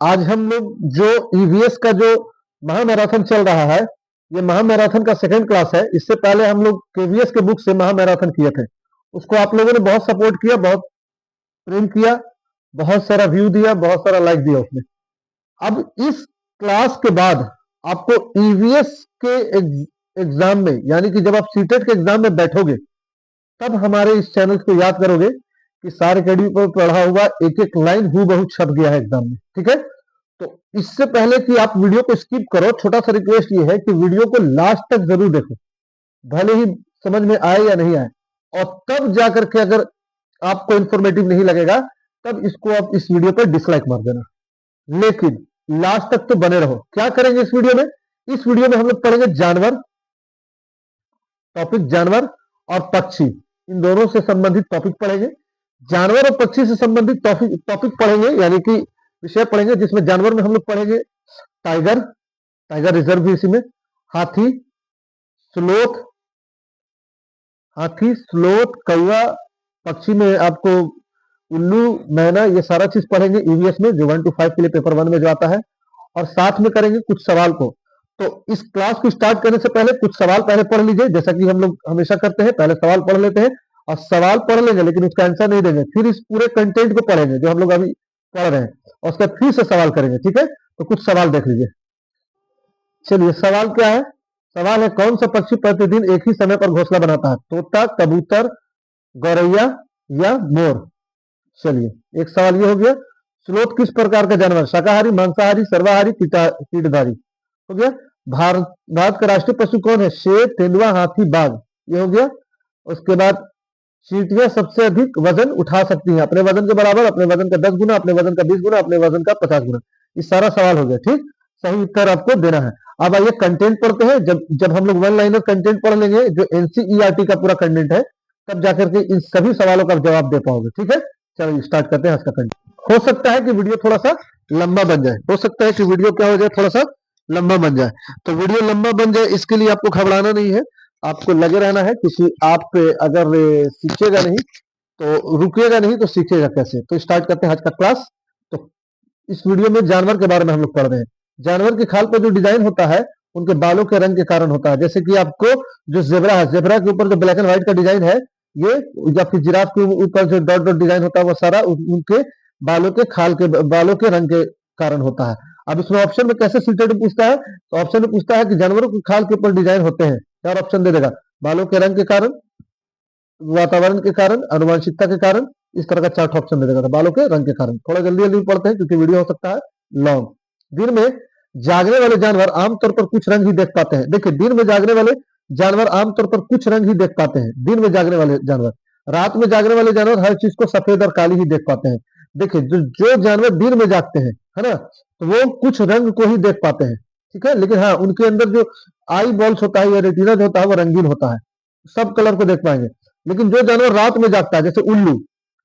आज हम लोग जो ईवीएस का जो महामैराथन चल रहा है, ये महामैराथन का सेकंड क्लास है। इससे पहले हम लोग केवीएस के बुक से महामैराथन किए थे। उसको आप लोगों ने बहुत सपोर्ट किया, बहुत प्रेम किया, बहुत सारा व्यू दिया, बहुत सारा लाइक दिया उसमें। अब इस क्लास के बाद आपको ईवीएस के एग्जाम में, यानी कि जब आप सीटेट के एग्जाम में बैठोगे, तब हमारे इस चैनल को याद करोगे कि सार अकेडमी पर पढ़ा हुआ एक एक लाइन हूबहू छप गया है एग्जाम में। ठीक है, तो इससे पहले कि आप वीडियो को स्किप करो, छोटा सा रिक्वेस्ट ये है कि वीडियो को लास्ट तक जरूर देखो, भले ही समझ में आए या नहीं आए, और तब जाकर के अगर आपको इंफॉर्मेटिव नहीं लगेगा तब इसको आप इस वीडियो पर डिसलाइक मार देना। लेकिन लास्ट तक तो बने रहो। क्या करेंगे इस वीडियो में? इस वीडियो में हम लोग पढ़ेंगे जानवर, टॉपिक जानवर और पक्षी, इन दोनों से संबंधित टॉपिक पढ़ेंगे। जानवर और पक्षी से संबंधित टॉपिक पढ़ेंगे, यानी कि विषय पढ़ेंगे, जिसमें जानवर में हम लोग पढ़ेंगे टाइगर, टाइगर रिजर्व भी इसी में, हाथी, स्लोथ, हाथी स्लोथ कौवा, पक्षी में आपको उल्लू, मैना, ये सारा चीज पढ़ेंगे ईवीएस में, जो 1 to 5 के लिए पेपर 1 में जो आता है। और साथ में करेंगे कुछ सवाल को। तो इस क्लास को स्टार्ट करने से पहले कुछ सवाल पहले पढ़ लीजिए, जैसा कि हम लोग हमेशा करते हैं। पहले सवाल पढ़ लेते हैं, और सवाल पढ़ लेंगे लेकिन उसका आंसर नहीं देंगे, फिर इस पूरे कंटेंट को पढ़ेंगे जो हम लोग अभी पढ़ रहे हैं, और उसका फिर से सवाल करेंगे। ठीक है, तो कुछ सवाल देख लीजिए। चलिए, सवाल क्या है? सवाल है, कौन सा पक्षी प्रतिदिन एक ही समय पर घोंसला बनाता है? तोता, कबूतर, गौरैया या मोर? चलिए, एक सवाल ये हो गया। स्लोथ किस प्रकार का जानवर? शाकाहारी, मांसाहारी, सर्वाहारी, कीटधारी? हो गया। भारत का राष्ट्रीय पशु कौन है? शेर, तेंदुआ, हाथी, बाघ? ये हो गया। उसके बाद, चींटियां सबसे अधिक वजन उठा सकती हैं? अपने वजन के बराबर, अपने वजन का 10 गुना, अपने वजन का 20 गुना, अपने वजन का 50 गुना? ये सारा सवाल हो गया। ठीक, सही उत्तर आपको देना है। अब आइए कंटेंट पढ़ते हैं। जब जब हम लोग वन लाइनर कंटेंट पढ़ लेंगे, जो एनसीईआरटी का पूरा कंटेंट है, तब जाकर के इन सभी सवालों का जवाब दे पाओगे। ठीक है, चलो स्टार्ट करते हैं आज का कंटेंट। हो सकता है कि वीडियो थोड़ा सा लंबा बन जाए, हो सकता है कि वीडियो क्या हो जाए, थोड़ा सा लंबा बन जाए। तो वीडियो लंबा बन जाए, इसके लिए आपको घबराना नहीं है, आपको लगे रहना है। क्योंकि आप अगर सीखेगा नहीं तो रुकेगा नहीं, तो सीखेगा कैसे? तो स्टार्ट करते हैं आज का क्लास। तो इस वीडियो में जानवर के बारे में हम लोग पढ़ रहे हैं। जानवर के खाल पर जो डिजाइन होता है, उनके बालों के रंग के कारण होता है। जैसे कि आपको जो जेबरा है, जेबरा के ऊपर जो ब्लैक एंड व्हाइट का डिजाइन है, ये या फिर जिराफ के ऊपर जो डॉट डॉट डिजाइन होता है, वो सारा उनके बालों के खाल के बालों के रंग के कारण होता है। अब इसमें ऑप्शन में कैसे सीटेड पूछता है? तो ऑप्शन में पूछता है कि जानवरों के खाल के ऊपर डिजाइन होते हैं, चार ऑप्शन दे देगा। बालों के रंग के कारण, वातावरण के कारण, आनुवंशिकता के कारण, इस तरह का चार्ट ऑप्शन दे देगा। बालों के रंग के कारण। थोड़ा जल्दी जल्दी पढ़ते हैं क्योंकि वीडियो हो सकता है लॉन्ग। दिन में जागने वाले जानवर आमतौर पर कुछ रंग ही देख पाते हैं। देखिए, दिन में जागने वाले जानवर आमतौर पर कुछ रंग ही देख पाते हैं। दिन में जागने वाले जानवर, रात में जागने वाले जानवर हर चीज को सफेद और काली ही देख पाते हैं। देखिए, जो जानवर दिन में जागते हैं, है ना, तो वो कुछ रंग को ही देख पाते हैं। ठीक है, लेकिन हाँ, उनके अंदर जो आई बॉल्स होता है या रेटिना जो होता है, वो रंगीन होता है, सब कलर को देख पाएंगे। लेकिन जो जानवर रात में जागता है, जैसे उल्लू,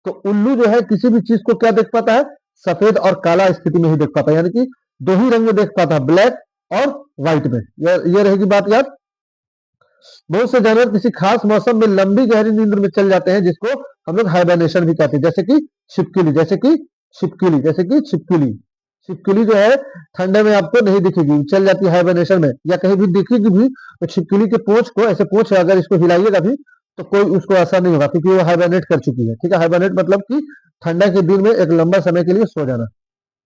तो उल्लू जो है किसी भी चीज को क्या देख पाता है? सफेद और काला स्थिति में ही देख पाता है, यानी कि दो ही रंग में देख पाता है, ब्लैक और व्हाइट में। ये रहेगी बात याद। बहुत से जानवर किसी खास मौसम में लंबी गहरी नींद में चल जाते हैं, जिसको हम लोग हाइबरनेशन भी कहते हैं। जैसे कि छिपकली, जैसे कि छिपकली, जैसे कि छिपकली। छिपकली जो है ठंडे में आपको नहीं दिखेगी, चल जाती है हाइबरनेशन में, या कहीं भी दिखेगी भी तो छिपकली के पूंछ को, ऐसे पूंछ है, अगर इसको हिलाइएगा भी तो कोई उसको असर नहीं होगा, क्योंकि वो हाइबरनेट कर चुकी है। ठीक है, हाइबरनेट मतलब कि ठंडा के दिन में एक लंबा समय के लिए सो जाना।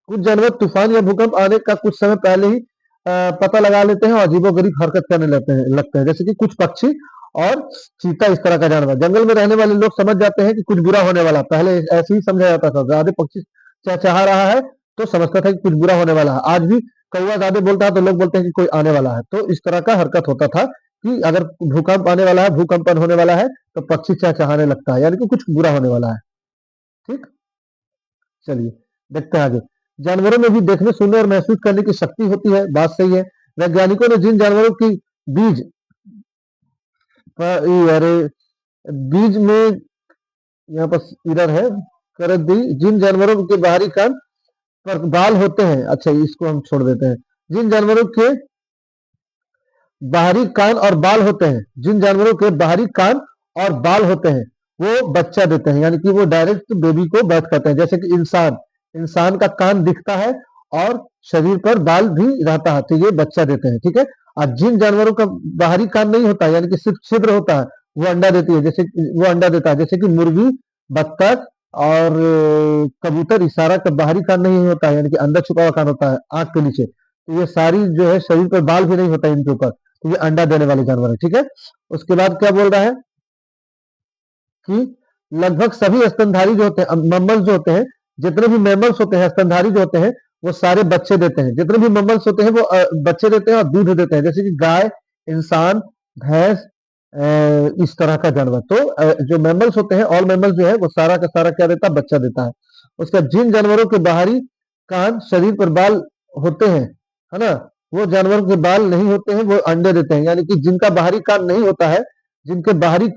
कुछ जानवर तूफान या भूकंप आने का कुछ समय पहले ही पता लगा लेते हैं और अजीबोगरीब हरकत करने लगते हैं, जैसे कि कुछ पक्षी और चीता, इस तरह का जानवर। जंगल में रहने वाले लोग समझ जाते हैं कि कुछ बुरा होने वाला। पहले ऐसे ही समझा जाता था, ज्यादा पक्षी चहचहा रहा है तो समझता था कि कुछ बुरा होने वाला है। आज भी कौवा ज्यादा बोलता है तो लोग बोलते हैं कि कोई आने वाला है। तो इस तरह का हरकत होता था कि अगर भूकंप आने वाला है, भूकंपन होने वाला है, तो पक्षी चहचहाने लगता है, यानी कि कुछ बुरा होने वाला है। ठीक, चलिए देखते हैं आगे। जानवरों में भी देखने, सुनने और महसूस करने की शक्ति होती है, बात सही है। वैज्ञानिकों ने जिन जानवरों की बीज अरे बीज में, यहाँ पर इधर है, कर दी, जिन जानवरों के बाहरी कान पर बाल होते हैं, अच्छा इसको हम छोड़ देते हैं। जिन जानवरों के बाहरी कान और बाल होते हैं, जिन जानवरों के बाहरी कान और बाल होते हैं, वो बच्चा देते हैं, यानी कि वो डायरेक्ट बेबी को बर्थ करते हैं। जैसे कि इंसान, इंसान का कान दिखता है और शरीर पर बाल भी रहता है, तो ये बच्चा देते हैं। ठीक है। और जिन जानवरों का बाहरी कान नहीं होता यानी कि सिर्फ छिद्र होता है, वो अंडा देती है, जैसे वो अंडा देता है, जैसे कि मुर्गी, बत्तख और कबूतर। इशारा का बाहरी कान नहीं होता है, यानी कि अंदर छुपा हुआ कान होता है आंख के नीचे। तो ये सारी जो है शरीर पर बाल भी नहीं होता है इनके ऊपर, तो ये अंडा देने वाले जानवर है। ठीक है। उसके बाद क्या बोल रहा है कि लगभग सभी स्तनधारी जो होते हैं, मम्मल्स जो होते हैं, जितने भी मैमल्स होते हैं स्तनधारी जो होते हैं, वो सारे बच्चे देते हैं। जितने भी मम्मल्स होते हैं वो बच्चे देते हैं और दूध देते हैं, जैसे कि गाय, इंसान, भैंस, इस तरह का जानवर। तो जो मैमल्स होते हैं, ऑल मैमल्स जो है वो सारा का सारा क्या देता है, बच्चा देता है। उसका जिन जानवरों के बाहरी कान, शरीर पर बाल होते हैं, है ना, वो जानवरों के बाल नहीं होते हैं, वो अंडे देते हैं। यानी कि जिनका बाहरी कान नहीं होता है, जिनका बाहरी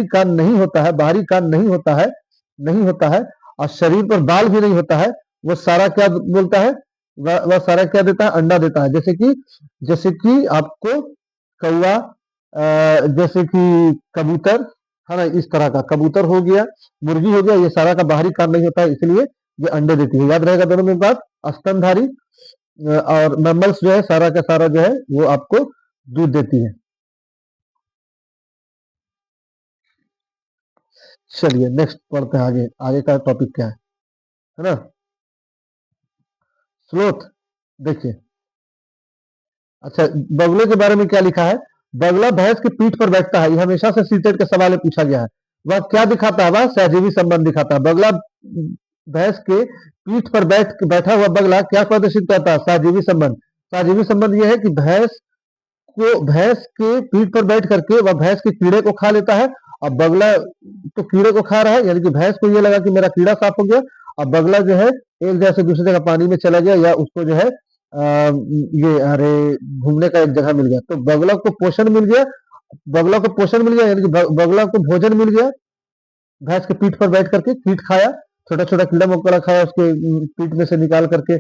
कान नहीं होता है, बाहरी कान नहीं होता है और शरीर पर बाल भी नहीं होता है, वो सारा क्या बोलता है, वह सारा क्या देता है, अंडा देता है। जैसे कि आपको कौवा, जैसे कि कबूतर, है ना, इस तरह का कबूतर हो गया, मुर्गी हो गया, ये सारा का बाहरी कान नहीं होता है, इसलिए ये अंडे देती है। याद रहेगा दोनों में बात। स्तनधारी और मैमल्स जो है सारा का सारा जो है वो आपको दूध देती है। चलिए नेक्स्ट पढ़ते हैं, आगे आगे का टॉपिक क्या है ना। स्लोथ, देखिए। अच्छा, बगुले के बारे में क्या लिखा है। बगुला भैंस की पीठ पर बैठता है, ये हमेशा से सीटेट के सवाल में पूछा गया है। वह क्या दिखाता है, वह सहजीवी संबंध दिखाता है। बगुला भैंस के पीठ पर बैठा हुआ बगला क्या प्रदर्शित करता है, सहजीवी संबंध। सहजीवी संबंध यह है कि भैंस के पीठ पर बैठ करके वह भैंस के कीड़े को खा लेता है, और बगला तो कीड़े को खा रहा है, यानी कि भैंस को ये लगा कि मेरा कीड़ा साफ हो गया, और बगला जो है एक जगह से दूसरी जगह पानी में चला गया, या उसको जो है ये अरे घूमने का एक जगह मिल गया, तो बगला को पोषण मिल गया। बगला को पोषण मिल गया यानी कि बगला को भोजन मिल गया। भैंस के पीठ पर बैठ करके कीट खाया, छोटा छोटा कीड़ा मकोड़ा खाया, उसके पीठ में से निकाल करके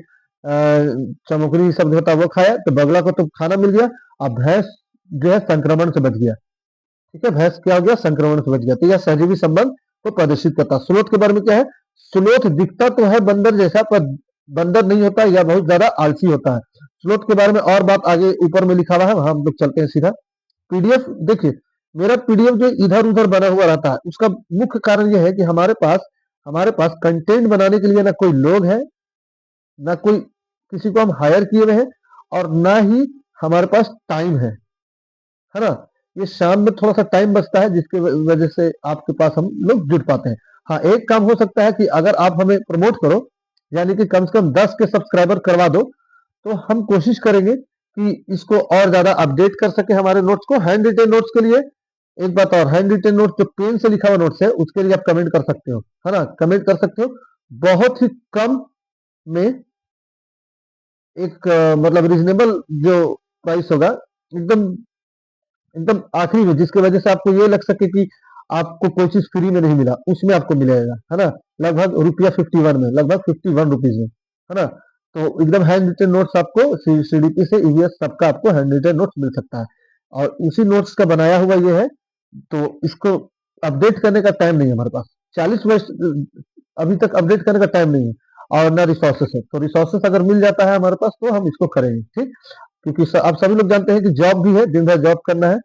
चमोकरी सब जो होता है वो खाया, तो बगला को तो खाना मिल गया, और भैंस जो है संक्रमण से बच गया। ठीक है, भैंस क्या हो गया, संक्रमण से बच गया। तो यह सहजीवी संबंध को प्रदर्शित करता है। स्लोथ के बारे में क्या है, स्लोथ दिखता तो है बंदर जैसा, पर बंदर नहीं होता, या बहुत ज्यादा आलसी होता है। स्लोथ के बारे में और बात आगे ऊपर में लिखा हुआ है, वहां हम लोग चलते हैं सीधा। पीडीएफ देखिए, मेरा पीडीएफ जो इधर उधर बना हुआ रहता है, उसका मुख्य कारण यह है कि हमारे पास कंटेंट बनाने के लिए ना कोई लोग है, ना कोई किसी को हम हायर किए हुए हैं, और ना ही हमारे पास टाइम है ना। ये शाम में थोड़ा सा टाइम बचता है, जिसकी वजह से आपके पास हम लोग जुड़ पाते हैं। हाँ, एक काम हो सकता है कि अगर आप हमें प्रमोट करो, यानी कि कम से कम 10 के सब्सक्राइबर करवा दो, तो हम कोशिश करेंगे कि इसको और ज्यादा अपडेट कर सके हमारे नोट्स को। हैंड रिटेन नोट्स के लिए एक बात और, हैंड रिटेन नोट्स जो पेन से लिखा हुआ नोट्स है, उसके लिए आप कमेंट कर सकते हो, है ना, कमेंट कर सकते हो। बहुत ही कम में एक मतलब रिजनेबल जो प्राइस होगा, एकदम एकदम आखिरी में, जिसकी वजह से आपको ये लग सके कि आपको कोई चीज फ्री में नहीं मिला, उसमें आपको मिलेगा, है ना, लगभग रुपया 51 में, लगभग 51 रुपीज में, है ना। तो एकदम हैंड रिटेन नोट्स आपको सीडीपी से ईवीएस सबका आपको हैंड रिटेन नोट्स मिल सकता है, और उसी नोट्स का बनाया हुआ ये है। तो इसको अपडेट करने का टाइम नहीं है हमारे पास, 40 वर्ष अभी तक अपडेट करने का टाइम नहीं है, और ना रिसोर्सेस है। तो रिसोर्सेस अगर मिल जाता है हमारे पास, तो हम इसको करेंगे, ठीक। क्योंकि आप सभी लोग जानते हैं कि जॉब भी है, दिन भर जॉब करना है,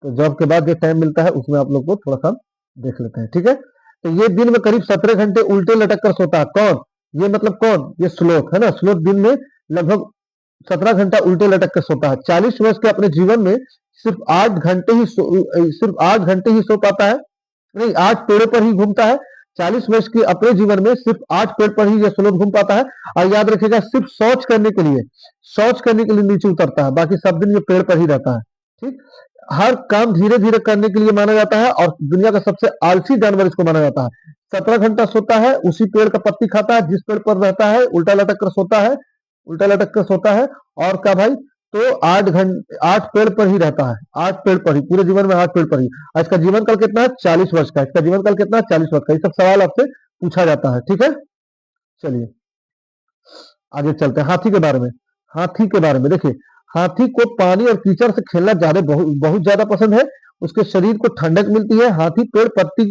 तो जॉब के बाद जो टाइम मिलता है उसमें आप लोग को थोड़ा सा देख लेते हैं, ठीक है। तो ये दिन में करीब 17 घंटे उल्टे लटक कर सोता है, कौन, ये मतलब कौन, ये स्लोथ है ना। स्लोथ दिन में लगभग 17 घंटा उल्टे लटक कर सोता है। 40 वर्ष के अपने जीवन में सिर्फ 8 घंटे ही सो पाता है, नहीं, 8 पेड़ों पर ही घूमता है। 40 वर्ष के अपने जीवन में सिर्फ 8 पेड़ पर ही यह स्लोथ घूम पाता है। और याद रखिएगा, सिर्फ शौच करने के लिए नीचे उतरता है, बाकी सब दिन ये पेड़ पर ही रहता है, ठीक। हर काम धीरे धीरे करने के लिए माना जाता है, और दुनिया का सबसे आलसी जानवर इसको माना जाता है। 17 घंटा सोता है, उसी पेड़ का पत्ती खाता है, जिस पेड़ पर रहता है उल्टा लटक कर सोता है, उल्टा लटक कर सोता है। और क्या भाई, तो 8 पेड़ पर ही रहता है, 8 पेड़ पर ही, पूरे जीवन में 8 पेड़ पर ही। और इसका जीवन काल कितना है, 40 वर्ष का। इसका जीवन काल कितना है, 40 वर्ष का। ये सब सवाल आपसे पूछा जाता है, ठीक है। चलिए आगे चलते हैं हाथी के बारे में। हाथी के बारे में देखिए, हाथी को पानी और कीचड़ से खेलना बहुत बहुत ज्यादा पसंद है। उसके शरीर को ठंडक मिलती है। हाथी पेड़ पत्ती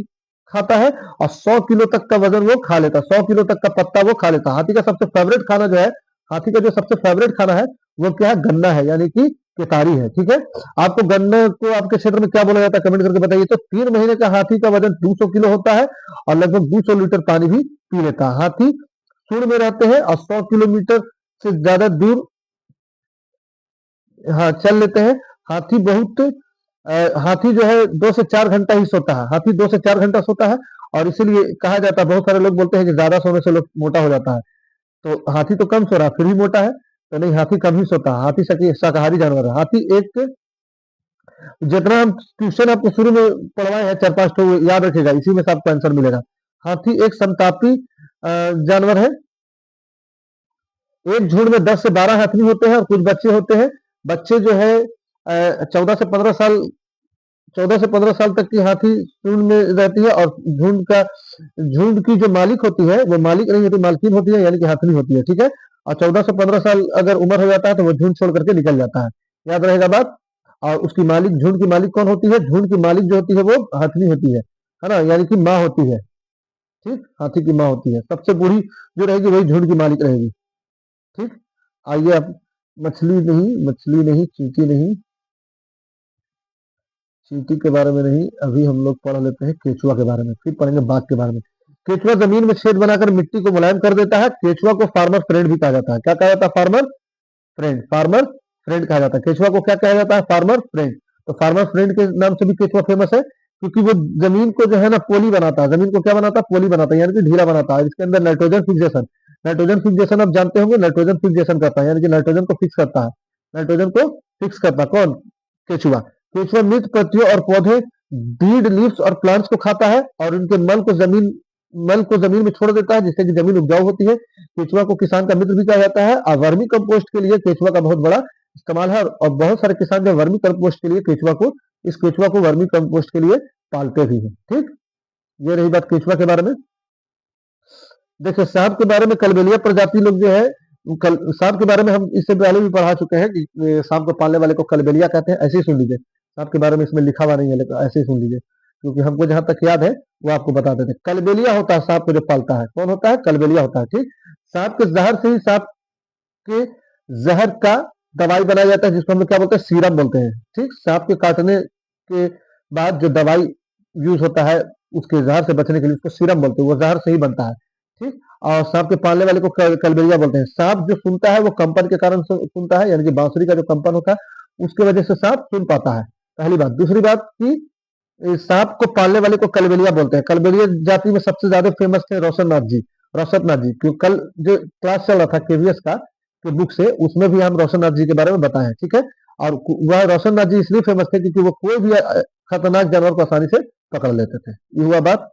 खाता है और 100 किलो तक का वजन वो खा लेता है, 100 किलो तक का पत्ता वो खा लेता है। हाथी का सबसे फेवरेट खाना जो है, हाथी का जो सबसे फेवरेट खाना है वो क्या है, गन्ना है, यानी कि केतारी है। ठीक है, आपको गन्ना को आपके क्षेत्र में क्या बोला जाता है, कमेंट करके बताइए। तो 3 महीने का हाथी का वजन 200 किलो होता है और लगभग 200 लीटर पानी भी पी लेता है। हाथी सूर्य में रहते हैं और 100 किलोमीटर से ज्यादा दूर हाँ चल लेते हैं। हाथी बहुत हाथी जो है 2 से 4 घंटा ही सोता है, हाथी 2 से 4 घंटा सोता है। और इसीलिए कहा जाता है, बहुत सारे लोग बोलते हैं कि ज्यादा सोने से लोग मोटा हो जाता है, तो हाथी तो कम सो रहा है फिर भी मोटा है, तो नहीं, हाथी कम ही सोता है। हाथी शाकाहारी जानवर है। हाथी एक, जितना हम ट्यूशन आपको शुरू में पढ़वाए हैं 4-5 तो याद रखेगा, इसी में से आपको आंसर मिलेगा। हाथी एक समतापी जानवर है। एक झुंड में 10 से 12 हाथी होते हैं और कुछ बच्चे होते हैं। बच्चे जो है 14 से 15 साल, 14 से 15 साल तक की हाथी झुंड में रहती है। और झुंड की जो मालिक होती है वो मालिक नहीं होती, मालकिन होती है, यानी कि हाथनी होती है। ठीक है, और 14 से 15 साल अगर उम्र हो जाता है तो वो झुंड छोड़ करके निकल जाता है, याद रहेगा बात। और उसकी मालिक, झुंड की मालिक कौन होती है, झुंड की मालिक जो होती है वो हाथनी होती है ना, यानी कि माँ होती है। ठीक, हाथी की माँ होती है, सबसे बूढ़ी जो रहेगी वही झुंड की मालिक रहेगी। ठीक, आइए आप, मछली नहीं, चींटी नहीं, चींटी के बारे में नहीं, अभी हम लोग पढ़ लेते हैं केचुआ के बारे में, फिर पढ़ेंगे बाघ के बारे में। केचुआ जमीन में छेद बनाकर मिट्टी को मुलायम कर देता है। केचुआ को फार्मर फ्रेंड भी कहा जाता है। क्या कहा जाता है, फार्मर फ्रेंड, फार्मर फ्रेंड कहा जाता है। केचुआ को क्या कहा जाता है, फार्मर फ्रेंड। तो फार्मर फ्रेंड के नाम से भी केचुआ फेमस है, क्योंकि वो जमीन को जो है ना पोली बनाता है, जमीन को क्या बनाता है, पोली बनाता है, यानी कि ढीला बनाता है। इसके अंदर नाइट्रोजन फिक्सेशन, नाइट्रोजन फिक्सेशन आप जानते होंगे, नाइट्रोजन फिक्सेशन करता है, यानी कि नाइट्रोजन को फिक्स करता है, नाइट्रोजन को फिक्स करता है कौन, केचुआ। केचुआ मृत पत्तियों और पौधे, बीड लीव्स और प्लांट्स को खाता है और उनके मल को जमीन में छोड़ देता है, जिससे कि जमीन उपजाऊ होती है। केचुआ को किसान का मित्र भी कहा जाता है। और वर्मी कंपोस्ट के लिए केचुआ का बहुत बड़ा इस्तेमाल है, और बहुत सारे किसान जो वर्मी कंपोस्ट के लिए केचुआ को वर्मी कंपोस्ट के लिए पालते भी हैं। ठीक, ये रही बात केचुआ के बारे में। देखिए सांप के बारे में, कलबेलिया प्रजाति लोग जो है, सांप के बारे में हम इससे पहले भी पढ़ा चुके हैं कि सांप को पालने वाले को कलबेलिया कहते हैं। ऐसे ही सुन लीजिए, सांप के बारे में इसमें लिखा हुआ नहीं है, लेकिन ऐसे ही सुन लीजिए, क्योंकि हमको जहां तक याद है वो आपको बता देते हैं। कलबेलिया होता है सांप को जो पालता है, कौन होता है, कलबेलिया होता है। ठीक, सांप के जहर से ही सांप के जहर का दवाई बनाया जाता है, जिसको हम लोग क्या बोलते हैं, सीरम बोलते हैं। ठीक, सांप के काटने के बाद जो दवाई यूज होता है उसके जहर से बचने के लिए, उसको सीरम बोलते हैं, वो जहर से ही बनता है। ठीक, और सांप के पालने वाले को कलबेलिया बोलते हैं। सांप जो सुनता है वो कंपन के कारण सुनता है, यानी कि बांसुरी का जो कंपन होता है उसके वजह से सांप सुन पाता है, पहली बात। दूसरी बात की सांप को पालने वाले को कलबेलिया बोलते हैं। कलबेलिया जाति में सबसे ज्यादा फेमस थे रोशन नाथ जी, क्योंकि कल जो क्लास चल रहा था केवीएस का के बुक से, उसमें भी हम रोशन नाथ जी के बारे में बताए हैं। ठीक है, और वह रोशन नाथ जी इसलिए फेमस थे क्योंकि वो कोई भी खतरनाक जानवर को आसानी से पकड़ लेते थे। ये हुआ बात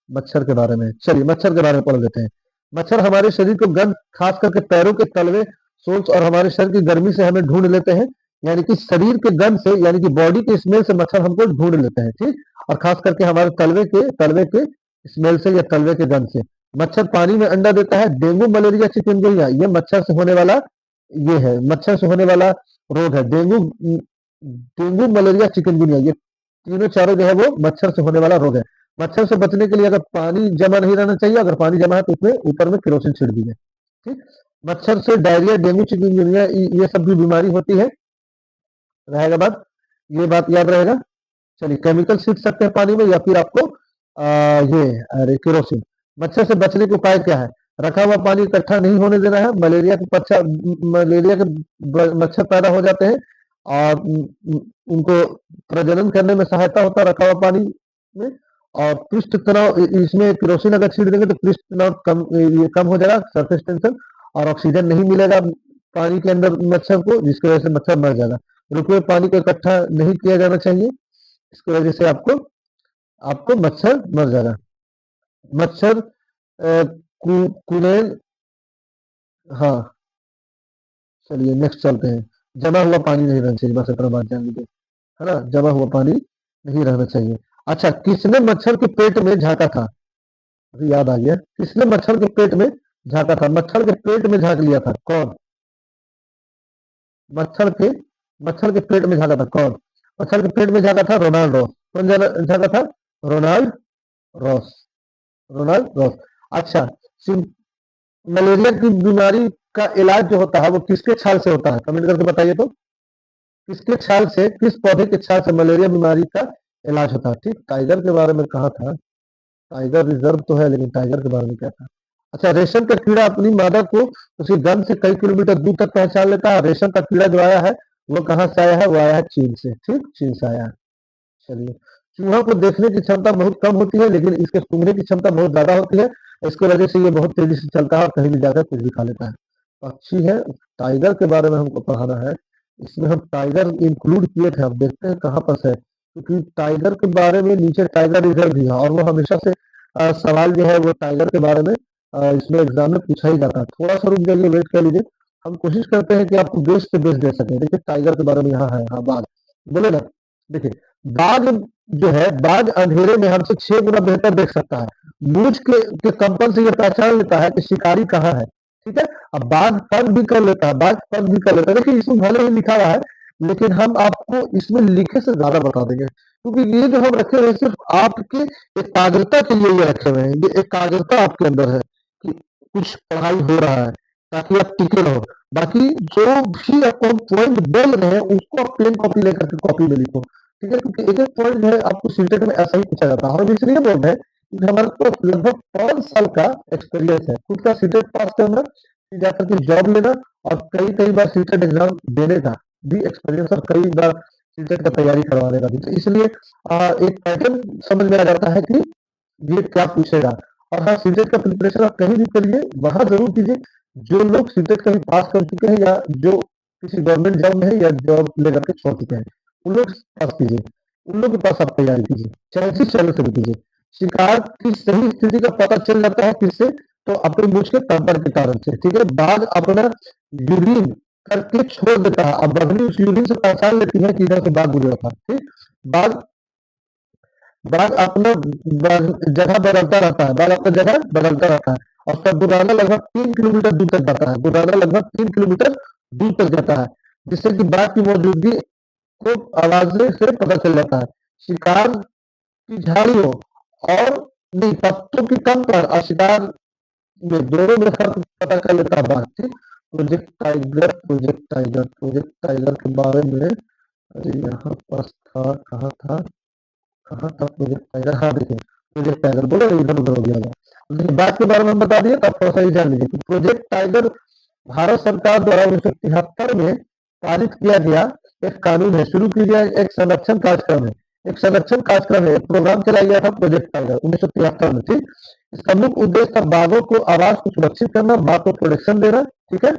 मच्छर के बारे में। चलिए मच्छर के बारे में पढ़ लेते हैं। मच्छर हमारे शरीर को गर्म, खास करके पैरों के तलवे, सोल्स और हमारे शरीर की गर्मी से हमें ढूंढ लेते हैं, यानी कि शरीर के गंध से, यानी कि बॉडी के स्मेल से मच्छर हमको ढूंढ लेते हैं। ठीक, और खास करके हमारे तलवे के स्मेल से या तलवे के गंध से। मच्छर पानी में अंडा देता है। डेंगू, मलेरिया, चिकनगुनिया ये मच्छर से होने वाला, ये है मच्छर से होने वाला रोग है। डेंगू, मलेरिया, चिकनगुनिया ये तीनों चारों जो है वो मच्छर से होने वाला रोग है। मच्छर से बचने के लिए अगर पानी जमा नहीं रहना चाहिए, अगर पानी जमा है तो उसमें ऊपर में केरोसिन छिड़क दीजिए। ठीक, मच्छर से डायरिया, डेंगू, चिकनगुनिया ये सब भी बीमारी होती है, रहेगा बात, ये बात याद रहेगा। चलिए केमिकल सीट सकते हैं पानी में, या फिर आपको ये अरे केरोसिन। मच्छर से बचने के उपाय क्या है, रखा हुआ पानी इकट्ठा नहीं होने देना है। मलेरिया के मच्छर पैदा हो जाते हैं और उनको प्रजनन करने में सहायता होता है रखा हुआ पानी में। और पृष्ठ तनाव, इसमें केरोसिन अगर छीट देंगे तो पृष्ठ तनाव ये कम हो जाएगा, सरफेस टेंशन, और ऑक्सीजन नहीं मिलेगा पानी के अंदर मच्छर को, जिसकी वजह से मच्छर मर जाएगा। रुके हुए पानी को इकट्ठा नहीं किया जाना चाहिए, इसकी वजह से आपको आपको मच्छर मर जाएगा। मच्छर कुनैल, हाँ चलिए नेक्स्ट चलते हैं। जमा हुआ पानी नहीं रहना चाहिए, बस इतना बात जान लीजिए, है ना, जमा हुआ पानी नहीं रहना चाहिए। अच्छा, किसने मच्छर के पेट में झांका था, अभी याद आ गया, किसने मच्छर के पेट में झांका था, मच्छर के पेट में झांक लिया था कौन, मच्छर के मच्छर के पेट में झांका था कौन, मच्छर के पेट में झांका था रोनाल्डो। कौन झांका था, रोनाल्ड रॉस, रोनाल्ड रॉस। अच्छा, मलेरिया की बीमारी का इलाज जो होता है वो किसके छाल से होता है, कमेंट करके बताइए तो। किसके छाल से, किस पौधे के छाल से मलेरिया बीमारी का इलाज होता है? ठीक, टाइगर के बारे में कहा था, टाइगर रिजर्व तो है लेकिन टाइगर के बारे में क्या था? अच्छा, रेशम का कीड़ा अपनी मादा को उसकी गंध से कई किलोमीटर दूर तक पहचान लेता है। रेशम का कीड़ा जो आया है वो कहाँ से आया है? वो आया है चीन से। ठीक, चीन से आया है। चलिए, चूहा को देखने की क्षमता बहुत कम होती है लेकिन इसके सूंघने की क्षमता बहुत ज्यादा होती है। इसकी वजह से ये बहुत तेजी से चलता है और कहीं भी जाकर कुछ भी खा लेता है। पक्षी है। टाइगर के बारे में हमको पढ़ाना है। इसमें हम टाइगर इंक्लूड किए थे, अब देखते हैं कहाँ पर है, क्योंकि टाइगर के बारे में नीचे टाइगर रिजर्व भी है और वो हमेशा से सवाल जो है वो टाइगर के बारे में इसमें एग्जाम में पूछा ही जाता है। थोड़ा सा रुक जाइए, वेट कर लीजिए। हम कोशिश करते हैं कि आपको बेस्ट से बेस्ट दे सके। देखिए, टाइगर के बारे में यहाँ है, हाँ बाघ, बोले ना। देखिए, बाघ जो है, बाघ अंधेरे में हमसे 6 गुना बेहतर देख सकता है। मूंछ के कंपन से यह पहचान लेता है कि शिकारी कहाँ है। ठीक है। अब बाघ पर भी कर लेता है, बाघ पर भी कर लेता है। देखिए, इसमें भले ही लिखा हुआ है लेकिन हम आपको इसमें लिखे से ज्यादा बता देंगे, क्योंकि ये जो हम रखे हुए हैं सिर्फ आपके एकाग्रता के लिए ये रखे हुए हैं। ये एकाग्रता आपके अंदर है कि कुछ पढ़ाई हो रहा है, ताकि आप टिके रहो। बाकी जो भी आपको हम पॉइंट बोल रहे हैं उसको आप प्लेन कॉपी लेकर के कॉपी में लिखो। ठीक है, क्योंकि एक एक पॉइंट जो है आपको सीटेट में ऐसा ही पूछा जाता है। हम इसलिए बोल रहे हैं क्योंकि हमारे पास लगभग 5 साल का एक्सपीरियंस है खुद का सीटेट पास करना, फिर जाकर के जॉब लेना और कई कई बार सीटेट एग्जाम देने का भी एक्सपीरियंस और कई बार सीटेट का तैयारी करवाने का भी। तो इसलिए एक पैटर्न समझ में आ जाता है कि ये क्या पूछेगा। और हाँ, सीटेट का प्रिपरेशन आप कहीं भी करिए, वहां जरूर कीजिए। जो लोग सीटेट कहीं पास कर चुके हैं या जो किसी गवर्नमेंट जॉब में है या जॉब लेकर के छोड़ चुके हैं, उन लोग पास कीजिए, उन लोग के पास आप तैयारी कीजिए, चाहे जिस चैनल से भी कीजिए। शिकार की सही स्थिति का पता चल जाता है किससे? तो अपने मुझ के कंपन के कारण से। ठीक है, बाघ अपना यूरिन करके छोड़ देता है, अब बगली उस यूरिन से पहचान लेती है कि इधर से बाघ गुजरा था। ठीक, बाघ बाघ अपना जगह बदलता रहता है, बाघ अपना जगह बदलता रहता है और उसका गुर्राना लगभग 3 किलोमीटर दूर तक जाता है, गुर्राना लगभग 3 किलोमीटर दूर तक जाता है, जिससे कि बाघ की मौजूदगी को आवाज से पता चल जाता है। शिकार की झाड़ियों और नहीं, पत्तों की कम पर और शिकार में दोनों में फर्क पता कर लेता है बाघ। ठीक, project tiger, project tiger, project tiger के बारे में, अरे यहाँ पास था, कहाँ था, कहाँ था प्रोजेक्ट टाइगर? हाँ देखिए, प्रोजेक्ट टाइगर बोले इधर उधर हो गया था। देखिए, बात के बारे में बता दिए, तब थोड़ा सा ही जान लीजिए कि प्रोजेक्ट टाइगर भारत सरकार द्वारा 1973 में पारित किया गया एक कानून है, शुरू किया गया एक संरक्षण कार्यक्रम है, एक संरक्षण कार्यक्रम है, एक प्रोग्राम चलाया गया था प्रोजेक्ट टाइगर 1973 में। ठीक, इसका मुख्य उद्देश्य था बाघों को आवाज को सुरक्षित करना, बाघ को प्रोटेक्शन देना। ठीक है,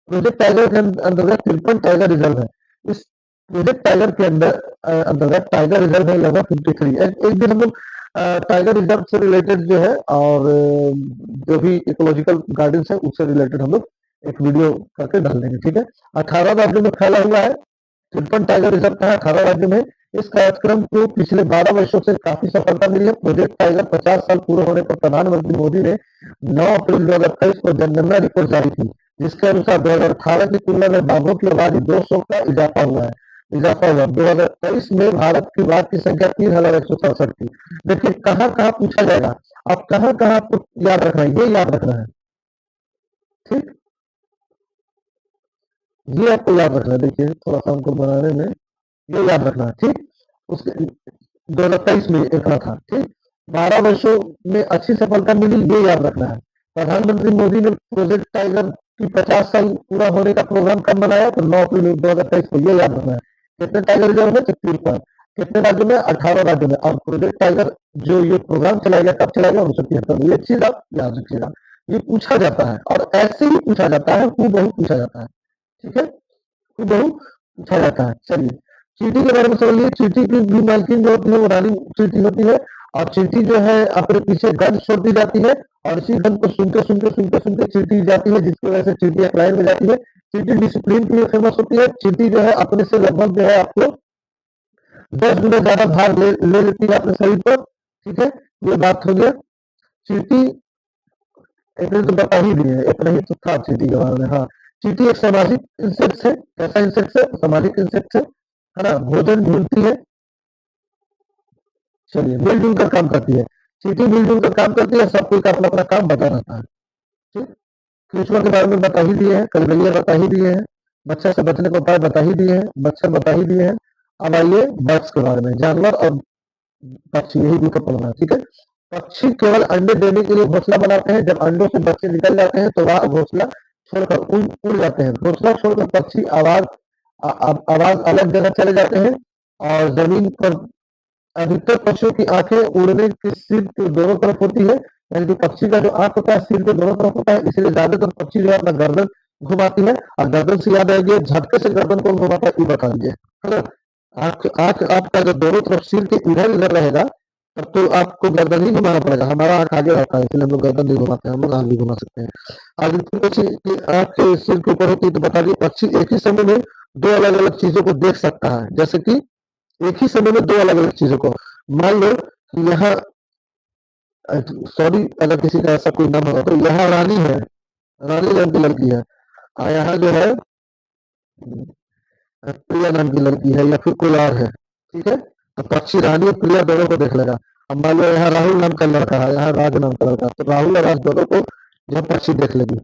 प्रोजेक्ट टाइगर के अंतर्गत 53 टाइगर रिजर्व है। इस प्रोजेक्ट टाइगर के अंदर अंतर्गत टाइगर रिजर्व है लगभग 53। एक दिन हम लोग टाइगर रिजर्व से रिलेटेड जो है और जो भी इकोलॉजिकल गार्डन है उससे रिलेटेड हम लोग एक वीडियो करके डाल देंगे। ठीक है, 18 राज्यों में फैला हुआ है। 53 टाइगर रिजर्व का है 18 राज्यों में। इस कार्यक्रम को पिछले 12 वर्षों से काफी सफलता मिली है। प्रोजेक्ट टाइगर 50 साल पूरे होने पर प्रधानमंत्री मोदी ने 9 अप्रैल 2023 को जनगणना रिपोर्ट जारी की, जिसके अनुसार 2018 की तुलना में बाघों की आबादी 200 का इजाफा हुआ है। इजाफा हुआ 2023 में भारत की बाघ की संख्या 3,167 थी। देखिए, कहाँ कहाँ पूछा जाएगा, अब कहाँ कहाँ आपको याद रखना है, ये याद रखना है। ठीक, ये आपको याद रखना है। देखिए, थोड़ा सा हमको बनाने में ये याद रखना है। ठीक, उसके 2023 में इतना था। ठीक, 12 वर्षों में अच्छी सफलता मिली, ये याद रखना है। प्रधानमंत्री मोदी ने प्रोजेक्ट टाइगर की 50 साल पूरा होने का प्रोग्राम कब बनाया? तो 9 अप्रैल 2023 को, ये याद रखना है। कितने टाइगर रिजर्व में? 53। कितने राज्यों में? 18 राज्यों में। और प्रोजेक्ट टाइगर जो ये प्रोग्राम चलाया गया कब चलाया गया? 1973। ये चीज आप याद रखिएगा, ये पूछा जाता है और ऐसे ही पूछा जाता है, हूबहू पूछा जाता है। ठीक है, हूबहू पूछा जाता है। चलिए, चींटी के बारे में समझ लीजिए। चींटी की भी मालकिन जो होती है वो रानी चींटी होती है और चींटी जो है अपने पीछे गंध छोड़ती जाती है और इसी गंध को सुनते सुनते सुनते सुनते चींटी जाती है, जिसकी वजह से चींटी एक लाइन में जाती है। चींटी डिसिप्लिन के लिए फेमस होती है। चींटी जो है अपने से लगभग जो है आपको 10 गुना ज्यादा भार ले लेती है अपने शरीर पर। ठीक है, ये बात हो गया। चींटी एक तो बता ही दिए, इतना ही तो था चींटी के बारे में। हाँ, चींटी एक सामाजिक इंसेक्ट है। कैसा इंसेक्ट है? सामाजिक इंसेक्ट है ना, भोजन ढूंढती है। चलिए, मिलजुल कर काम करती है। चींटी मिलजुल कर काम करती है, सब कोई का अपना अपना काम बता रहता है। ठीक, केंचुआ के बारे में बता ही दिए हैं, कलगैया बता ही दिए हैं, मच्छर से बचने का उपाय बता ही दिए हैं, मच्छर बता ही दिए हैं। अब आइए बर्ड्स के बारे में, जानवर और पक्षी, यही भी पढ़ना है। ठीक है, पक्षी केवल अंडे देने के लिए घोंसला बनाते हैं। जब अंडों से बच्चे निकल जाते हैं तो वह घोंसला छोड़कर उड़ जाते हैं। घोंसला छोड़कर पक्षी आवाज अलग जगह चले जाते हैं और जमीन पर अधिकतर पक्षियों की आंखें उड़ने के सिर के दोनों तरफ होती है, यानी कि पक्षी का जो आंख होता है सिर के दोनों तरफ होता है, इसलिए ज्यादातर पक्षी जो है अपना गर्दन घुमाती है। और गर्दन से याद आएगी, झटके से गर्दन कौन घुमाता है, ये बता दीजिए, है ना। आंख आंख आपका जो दोनों तरफ सिर के इधर उधर रहेगा, तब तो आपको गर्दन ही घुमाना पड़ेगा। हमारा आंख आगे रहता है, इसलिए हम लोग गर्दन नहीं घुमाते हैं, हम लोग आंख भी घुमा सकते हैं। अधिकतर पक्षी की आंख सिर के ऊपर होती है। तो बता दिए, पक्षी एक ही समय में दो अलग अलग चीजों को देख सकता है। जैसे कि एक ही समय में दो अलग अलग चीजों को, मान लो कि यहाँ, सॉरी अगर किसी का ऐसा कोई नाम होगा, तो यहाँ रानी है, रानी नाम की लड़की है, और यहाँ जो है प्रिया नाम की लड़की है, या फिर कोई और है। ठीक है, तो पक्षी रानी और प्रिया दोनों को देख लेगा। अब मान लो यहाँ राहुल नाम का लड़का है, यहाँ राज नाम का लड़का, तो राहुल और राज दोनों को यह पक्षी देख लेगी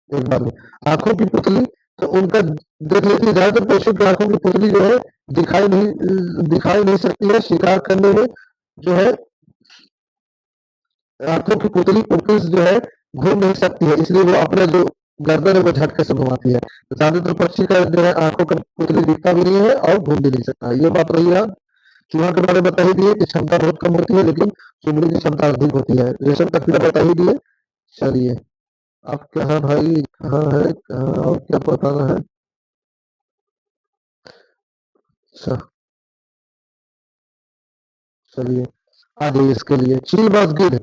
एक बार में। आंखों की पुतली, तो उनका देख लेती है। ज्यादातर पक्षियों की आंखों की पुतली जो है दिखाई नहीं सकती है। शिकार करने में जो है आंखों की पुतली पुतली जो है घूम नहीं सकती है, इसलिए वो अपना जो गर्दन है वो झटके से घुमाती है। तो ज्यादातर पक्षी का जो है आंखों का पुतली दिखता भी नहीं है और घूम भी नहीं सकता। ये बात रही है। चूहा के बारे में बता ही दिए कि क्षमता बहुत कम होती है, लेकिन चुमड़ी की क्षमता अधिक होती है। रेशम का कीड़ा बता ही दिए। चलिए, आप कहाँ भाई, कहाँ है, कहाँ और क्या बताना है। अच्छा, चलिए आगे इसके लिए, चीलबाज गिद्ध।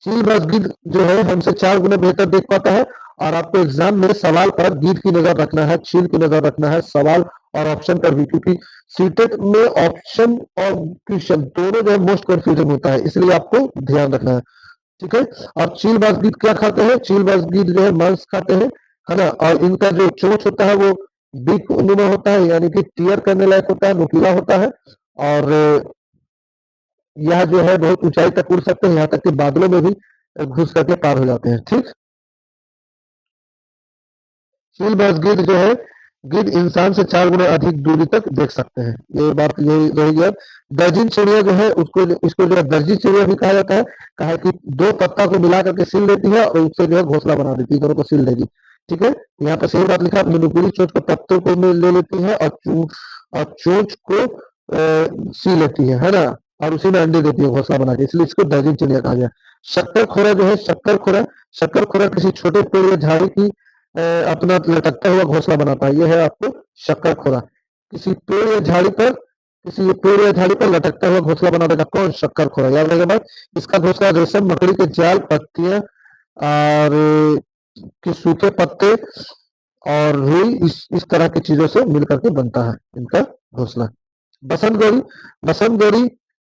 चीलबाज गिद्ध जो है हमसे 4 गुना बेहतर देख पाता है। और आपको एग्जाम में सवाल पर गिद्ध की नजर रखना है, चील की नजर रखना है, सवाल और ऑप्शन पर भी, क्योंकि सीटेट में ऑप्शन और क्वेश्चन दोनों जो है मोस्ट कंफ्यूजन होता है, इसलिए आपको ध्यान रखना है। ठीक है, और चीलबाज गिद्ध क्या खाते हैं, चीलबाज गिद्ध जो है मांस खाते हैं, है ना। और इनका जो चोंच होता है वो बीक नुमा होता है, यानी कि टीयर करने लायक होता है, नुकीला होता है। और यह जो है बहुत ऊंचाई तक उड़ सकते हैं, यहाँ तक कि बादलों में भी घुस करके पार हो जाते हैं। ठीक, चीलबाज गिद्ध जो है, गिद्ध इंसान से 4 गुना अधिक दूरी तक देख सकते हैं। ये बात यही रहेगी। अब दर्जिन चिड़िया जो है, उसको इसको जो है दर्जी चिड़िया भी कहा जाता है। कहा है कि दो पत्ता को मिला करके सिल देती है और उससे जो है घोंसला बना देती है, दोनों को सिल देगी। ठीक है, यहाँ पर सही बात लिखा, नुकीली चोंच को पत्तों को ले लेती है और चोंच को सी लेती है ना। और उसी में अंडे देती है घोंसला बना के, इसलिए इसको दर्जन चिड़िया कहा गया। शक्करखोरा जो है, शक्करखोरा किसी छोटे पेड़ या झाड़ी की अपना लटकता हुआ घोंसला बनाता है। यह है आपको शक्करखोरा। किसी पेड़ या झाड़ी पर किसी पेड़ या झाड़ी पर लटकता हुआ घोंसला बना देगा कौन, शक्करखोरा। याद रहेगा बात। इसका घोंसला रेशम, मकड़ी के जाल, पत्तियां और के सूखे पत्ते और रुई, इस तरह की चीजों से मिलकर के बनता है इनका घोंसला। बसंत गौरी, बसंत गौरी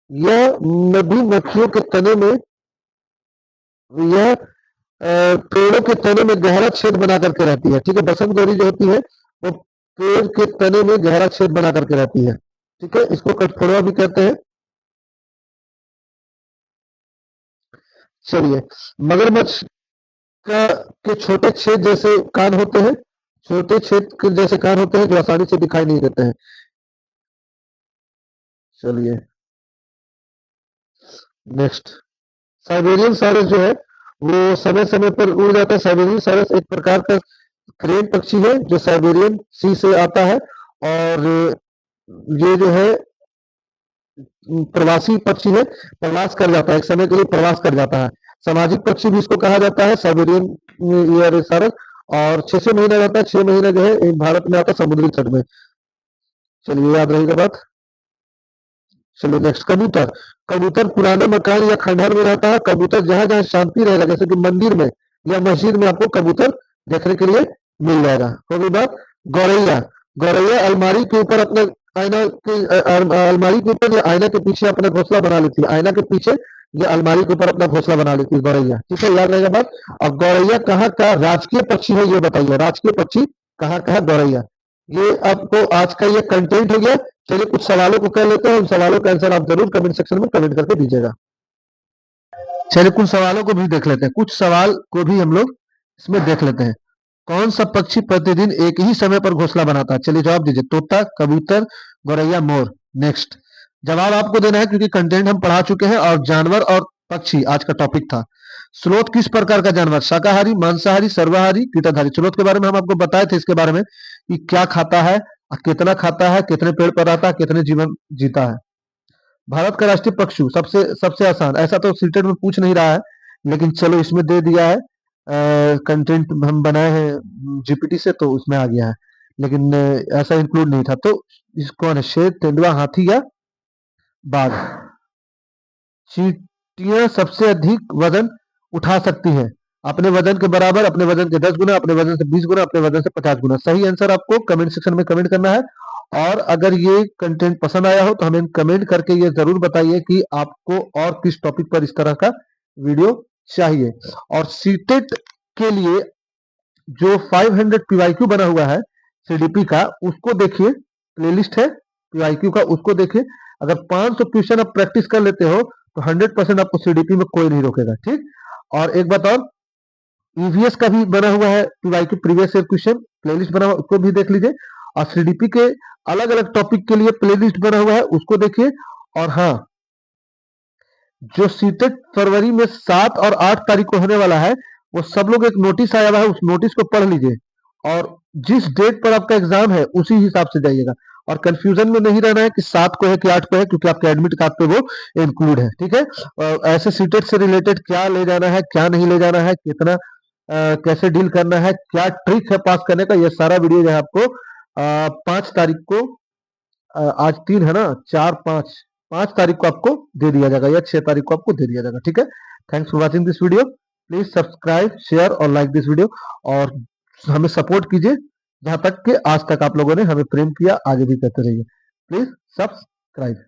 यह मधुमक्खियों के तने में, यह पेड़ों के तने में गहरा छेद बना करके रहती है। ठीक है, बसंत गौरी जो होती है वो पेड़ के तने में गहरा छेद बना करके रहती है। ठीक है, इसको कठफोड़वा भी कहते हैं। चलिए, मगरमच्छ का के छोटे छेद जैसे कान होते हैं, छोटे छेद के जैसे कान होते हैं जो आसानी से दिखाई नहीं देते हैं। चलिए नेक्स्ट, साइबेरियन सारस जो है वो समय समय पर उड़ जाता है। साइबेरियन सारस एक प्रकार का क्रेन पक्षी है जो साइबेरियन सी से आता है। और ये जो है प्रवासी पक्षी है, प्रवास कर जाता है, एक समय के लिए प्रवास कर जाता है। सामाजिक पक्षी भी इसको कहा जाता है, साइबेरियन ईयर सारस। और 6 6 महीना रहता है, 6 महीना जो है भारत में आता है समुद्री तट में। चलिए याद रहेगा बात। चलो नेक्स्ट, कबूतर। कबूतर पुराने मकान या खंडहर में रहता है। कबूतर जहां जहां शांति रहेगा, जैसे कि मंदिर में या मस्जिद में, आपको कबूतर देखने के लिए मिल जाएगा। होगी बात। गौरैया, गौरैया अलमारी के ऊपर अपने आईना के अलमारी के ऊपर या आईना के पीछे अपना घोंसला बना लेती है। आईना के पीछे या अलमारी के ऊपर अपना घोंसला बना लेती है गौरैया। ठीक है, याद रहेगा बात। और गौरैया कहाँ का राजकीय पक्षी है, ये बताइए, राजकीय पक्षी कहाँ का है गौरैया। ये आपको आज का ये कंटेंट हो गया। चलिए कुछ सवालों को कर लेते हैं, उन सवालों का आंसर आप जरूर कमेंट सेक्शन में कमेंट करके दीजिएगा। चलिए कुछ सवालों को भी देख लेते हैं, कुछ सवाल को भी हम लोग इसमें देख लेते हैं। कौन सा पक्षी प्रतिदिन एक ही समय पर घोंसला बनाता है? चलिए जवाब दीजिए। तोता, कबूतर, गौरैया, मोर। नेक्स्ट जवाब आपको देना है क्योंकि कंटेंट हम पढ़ा चुके हैं और जानवर और पक्षी आज का टॉपिक था। स्लोथ किस प्रकार का जानवर? शाकाहारी, मांसाहारी, सर्वाहारी, कीटाधारी। स्लोथ के बारे में हम आपको बताए थे इसके बारे में कि क्या खाता है, कितना खाता है, कितने पेड़ पर रहता है, कितने जीवन जीता है। भारत का राष्ट्रीय पशु सबसे सबसे आसान, ऐसा तो सीटेट में पूछ नहीं रहा है लेकिन चलो इसमें दे दिया है। कंटेंट हम बनाए हैं जीपीटी से तो उसमें आ गया है, लेकिन ऐसा इंक्लूड नहीं था। तो इस कौन है? शेर, तेंदुआ, हाथी या बाघ? चींटियां सबसे अधिक वजन उठा सकती हैं अपने वजन के बराबर, अपने वजन के 10 गुना, अपने वजन से 20 गुना, अपने वजन से 50 गुना। सही आंसर आपको कमेंट सेक्शन में कमेंट करना है। और अगर ये कंटेंट पसंद आया हो तो हमें कमेंट करके ये जरूर बताइए कि आपको और किस टॉपिक पर इस तरह का वीडियो चाहिए। और सीटेट के लिए जो 500 पीवाईक्यू बना हुआ है सीडीपी का, उसको देखिए, प्लेलिस्ट है पीवाईक्यू का, उसको देखिए। अगर 500 क्वेश्चन आप प्रैक्टिस कर लेते हो तो 100% आपको सीडीपी में कोई नहीं रोकेगा, ठीक। और एक बात और, ईवीएस का भी बना हुआ है PYQ, previous year question playlist बना हुआ, उसको भी देख लीजिए। और सीडीपी के अलग अलग टॉपिक के लिए प्लेलिस्ट बना हुआ है, उसको देखिए। और हाँ, जो सीटेट फरवरी में 7 और 8 तारीख को होने वाला है, वो सब लोग, एक नोटिस आया हुआ है, उस नोटिस को पढ़ लीजिए और जिस डेट पर आपका एग्जाम है उसी हिसाब से जाइएगा। और कंफ्यूजन में नहीं रहना है कि 7 को है कि 8 को है, क्योंकि आपके एडमिट कार्ड पे वो इंक्लूड है, ठीक है। और ऐसे सीटेट से रिलेटेड क्या ले जाना है, क्या नहीं ले जाना है, कितना कैसे डील करना है, क्या ट्रिक है पास करने का, ये सारा वीडियो जो है आपको 5 तारीख को, आज 3 है ना, 4, 5, 5 तारीख को आपको दे दिया जाएगा या 6 तारीख को आपको दे दिया जाएगा, ठीक है। Thanks for watching this video. Please subscribe, share और लाइक दिस वीडियो, और हमें सपोर्ट कीजिए जहां तक कि आज तक आप लोगों ने हमें प्रेम किया, आगे भी करते रहिए। Please subscribe.